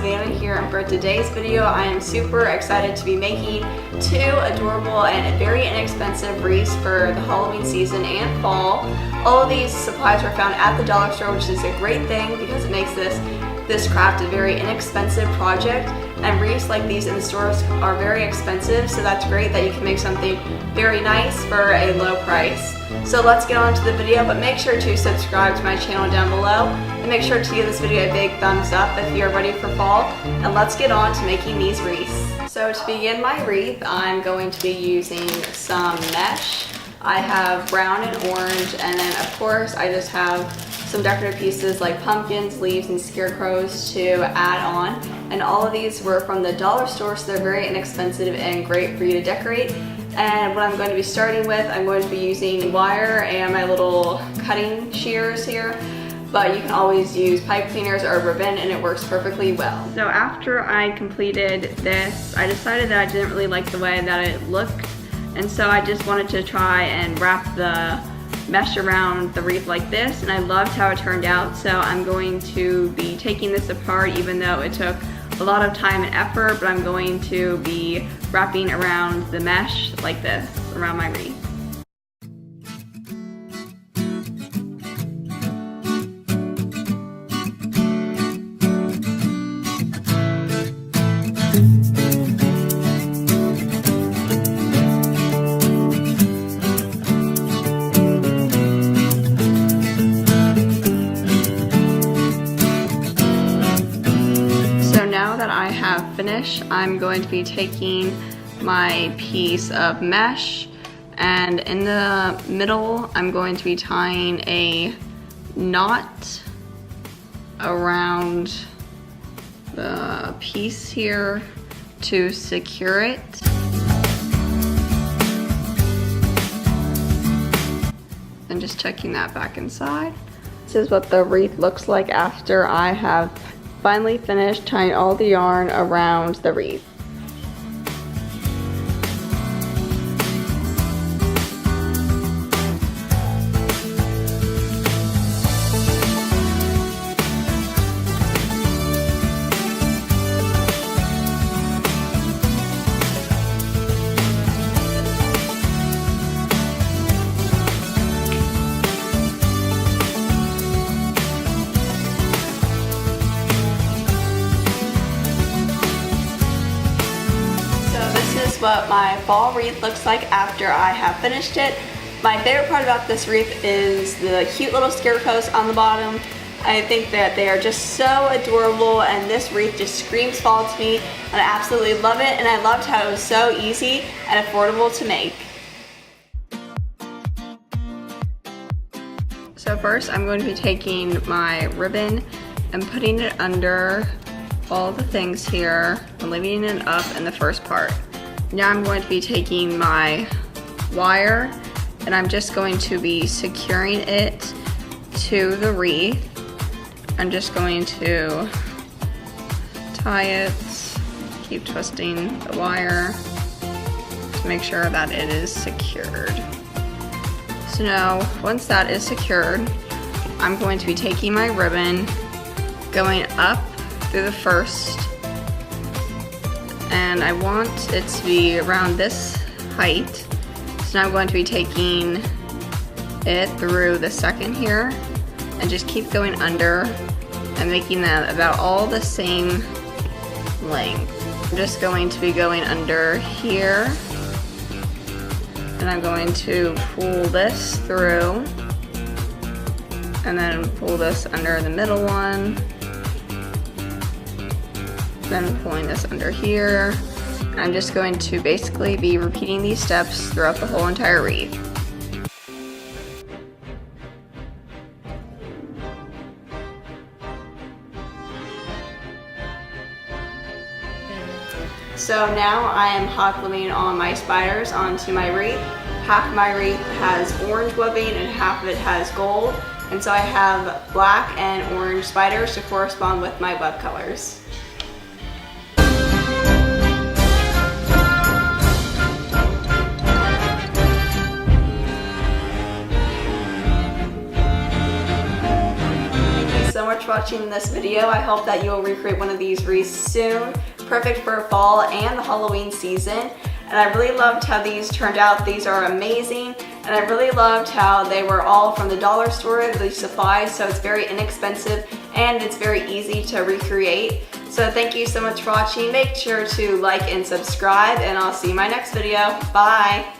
Savannah here, and for today's video I am super excited to be making two adorable and very inexpensive wreaths for the Halloween season and fall. All of these supplies were found at the dollar store, which is a great thing because it makes this craft a very inexpensive project, and wreaths like these in the stores are very expensive, so that's great that you can make something very nice for a low price. So let's get on to the video, but make sure to subscribe to my channel down below and make sure to give this video a big thumbs up if you're ready for fall, and let's get on to making these wreaths. So to begin my wreath, I'm going to be using some mesh. I have brown and orange, and then of course I just have some decorative pieces like pumpkins, leaves, and scarecrows to add on. And all of these were from the dollar store, so they're very inexpensive and great for you to decorate. And what I'm going to be starting with, I'm going to be using wire and my little cutting shears here, but you can always use pipe cleaners or ribbon and it works perfectly well. So after I completed this, I decided that I didn't really like the way that it looked, and so I just wanted to try and wrap the mesh around the wreath like this, and I loved how it turned out. So I'm going to be taking this apart, even though it took a lot of time and effort, but I'm going to be wrapping around the mesh like this around my wreath. Finish, I'm going to be taking my piece of mesh, and in the middle I'm going to be tying a knot around the piece here to secure it. And just checking that back inside. This is what the wreath looks like after I have finally finished tying all the yarn around the wreath. What my fall wreath looks like after I have finished it. My favorite part about this wreath is the cute little scarecrows on the bottom. I think that they are just so adorable, and this wreath just screams fall to me, and I absolutely love it, and I loved how it was so easy and affordable to make. So first I'm going to be taking my ribbon and putting it under all the things here and leaving it up in the first part. Now I'm going to be taking my wire and I'm just going to be securing it to the wreath. I'm just going to tie it, keep twisting the wire to make sure that it is secured. So now, once that is secured, I'm going to be taking my ribbon, going up through the first, and I want it to be around this height. So now I'm going to be taking it through the second here and just keep going under and making them about all the same length. I'm just going to be going under here, and I'm going to pull this through and then pull this under the middle one, then pulling this under here. I'm just going to basically be repeating these steps throughout the whole entire wreath. So now I am hot gluing all my spiders onto my wreath. Half of my wreath has orange webbing and half of it has gold, and so I have black and orange spiders to correspond with my web colors. for watching this video. I hope that you will recreate one of these wreaths soon. Perfect for fall and the Halloween season. And I really loved how these turned out. These are amazing. And I really loved how they were all from the dollar store, the supplies, so it's very inexpensive and it's very easy to recreate. So thank you so much for watching. Make sure to like and subscribe, and I'll see you in my next video. Bye!